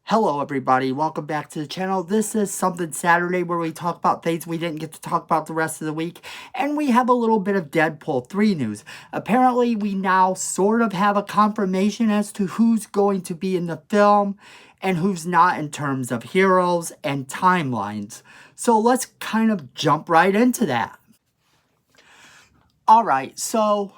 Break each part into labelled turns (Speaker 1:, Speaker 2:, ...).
Speaker 1: Hello everybody, welcome back to the channel. This is Something Saturday where we talk about things we didn't get to talk about the rest of the week. And we have a little bit of Deadpool 3 news. Apparently we now sort of have a confirmation as to who's going to be in the film and who's not in terms of heroes and timelines. So let's kind of jump right into that. Alright, so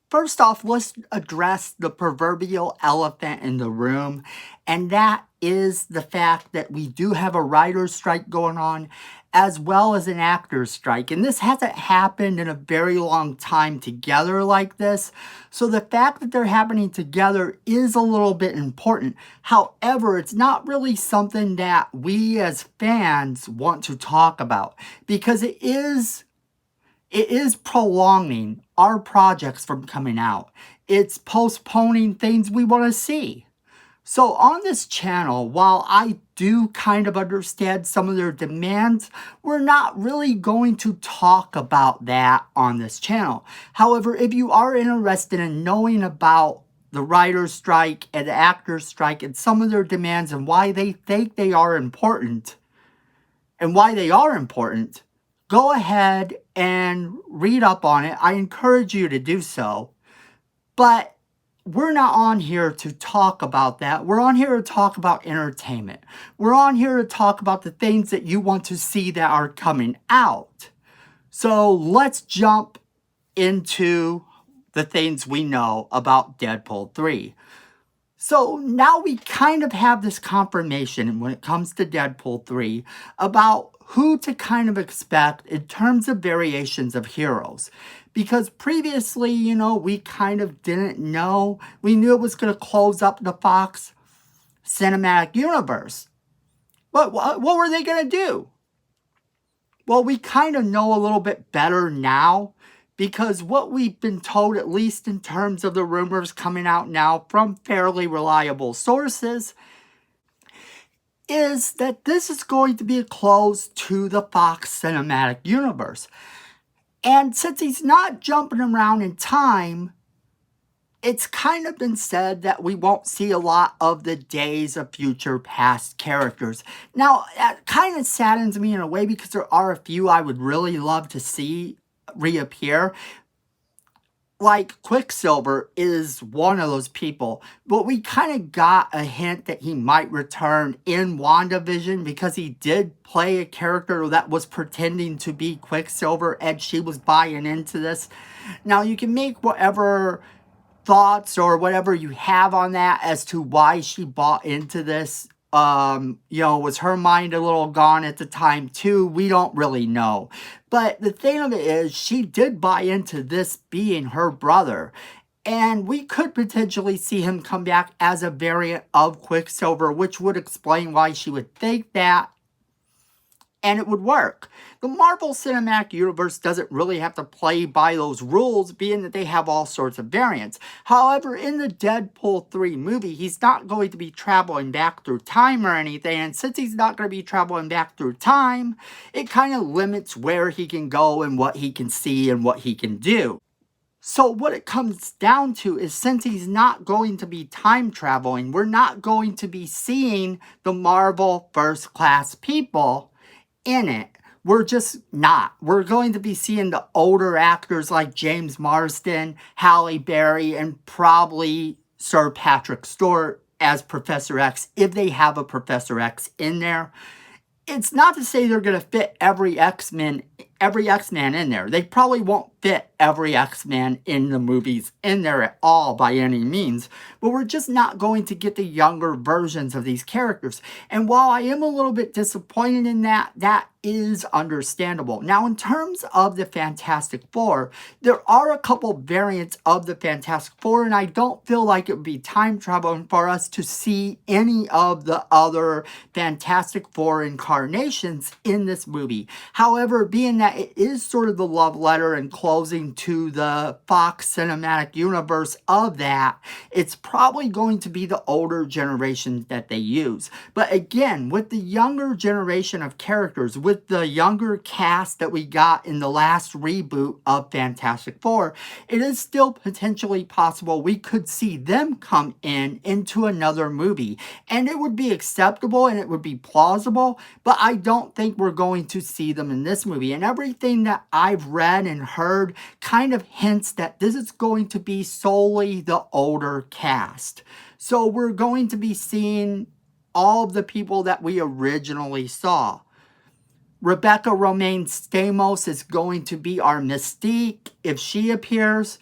Speaker 1: first off, let's address the proverbial elephant in the room, and that is the fact that we do have a writer's strike going on, as well as an actor's strike. And this hasn't happened in a very long time together like this. So the fact that they're happening together is a little bit important. However, it's not really something that we as fans want to talk about, because it is prolonging our projects from coming out. It's postponing things we want to see. So on this channel, while I do kind of understand some of their demands, we're not really going to talk about that on this channel. However, if you are interested in knowing about the writer's strike and the actor's strike and some of their demands and why they think they are important, go ahead and read up on it. I encourage you to do so. But we're not on here to talk about that. We're on here to talk about entertainment. We're on here to talk about the things that you want to see that are coming out. So let's jump into the things we know about Deadpool 3. So now we kind of have this confirmation when it comes to Deadpool 3 about who to kind of expect in terms of variations of heroes. Because previously, we kind of didn't know. We knew it was going to close up the Fox cinematic universe. But what were they going to do? Well, we kind of know a little bit better now, because what we've been told, at least in terms of the rumors coming out now from fairly reliable sources, is that this is going to be a close to the Fox cinematic universe. And since he's not jumping around in time, it's kind of been said that we won't see a lot of the Days of Future Past characters. Now, that kind of saddens me in a way, because there are a few I would really love to see reappear. Like Quicksilver is one of those people, but we kind of got a hint that he might return in WandaVision, because he did play a character that was pretending to be Quicksilver and she was buying into this. Now you can make whatever thoughts or whatever you have on that as to why she bought into this. Was her mind a little gone at the time too? We don't really know. But the thing of it is, she did buy into this being her brother. And we could potentially see him come back as a variant of Quicksilver, which would explain why she would think that. And it would work. The Marvel Cinematic Universe doesn't really have to play by those rules, being that they have all sorts of variants. However, in the Deadpool 3 movie, he's not going to be traveling back through time or anything. And since he's not going to be traveling back through time, it kind of limits where he can go and what he can see and what he can do. So what it comes down to is, since he's not going to be time traveling, we're not going to be seeing the Marvel First Class people in it. We're just not. We're going to be seeing the older actors like James Marsden, Halle Berry, and probably Sir Patrick Stewart as Professor X, if they have a Professor X in there. It's not to say they're going to fit every X-Men in there. They probably won't fit every X-Men in the movies in there at all by any means. But we're just not going to get the younger versions of these characters. And while I am a little bit disappointed in that, that is understandable. Now, in terms of the Fantastic Four, there are a couple variants of the Fantastic Four, and I don't feel like it would be time traveling for us to see any of the other Fantastic Four incarnations in this movie. However, being that that it is sort of the love letter and closing to the Fox cinematic universe of that, it's probably going to be the older generations that they use. But again, with the younger generation of characters, with the younger cast that we got in the last reboot of Fantastic Four, it is still potentially possible we could see them come into another movie. And it would be acceptable and it would be plausible, but I don't think we're going to see them in this movie. And everything that I've read and heard kind of hints that this is going to be solely the older cast. So we're going to be seeing all of the people that we originally saw. Rebecca Romaine Stamos is going to be our Mystique if she appears.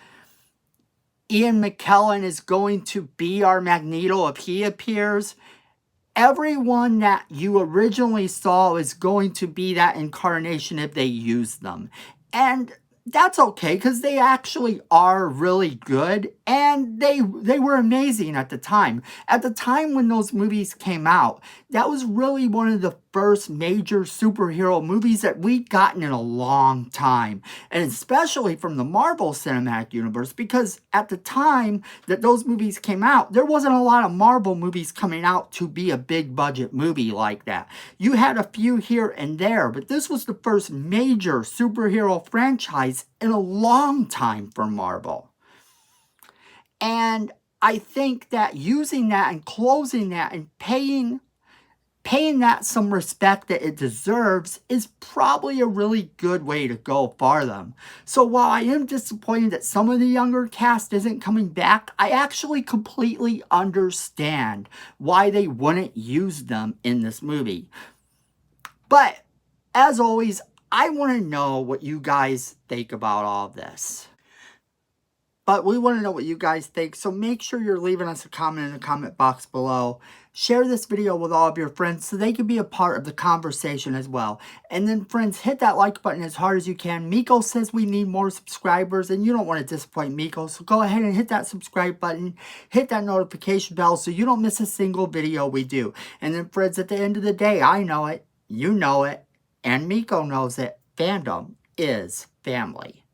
Speaker 1: Ian McKellen is going to be our Magneto if he appears. Everyone that you originally saw is going to be that incarnation if they use them. And that's okay, because they actually are really good, and they were amazing at the time. At the time when those movies came out, that was really one of the first major superhero movies that we'd gotten in a long time, and especially from the Marvel Cinematic Universe, because at the time that those movies came out, there wasn't a lot of Marvel movies coming out to be a big budget movie like that. You had a few here and there, but this was the first major superhero franchise in a long time for Marvel. And I think that using that and closing that and paying that some respect that it deserves is probably a really good way to go for them. So while I am disappointed that some of the younger cast isn't coming back, I actually completely understand why they wouldn't use them in this movie. But as always, I want to know what you guys think about all of this. But we want to know what you guys think, so make sure you're leaving us a comment in the comment box below. Share this video with all of your friends so they can be a part of the conversation as well. And then friends, hit that like button as hard as you can. Miko says we need more subscribers, and you don't want to disappoint Miko, so go ahead and hit that subscribe button. Hit that notification bell so you don't miss a single video we do. And then friends, at the end of the day, I know it, you know it, and Miko knows it. Fandom is family.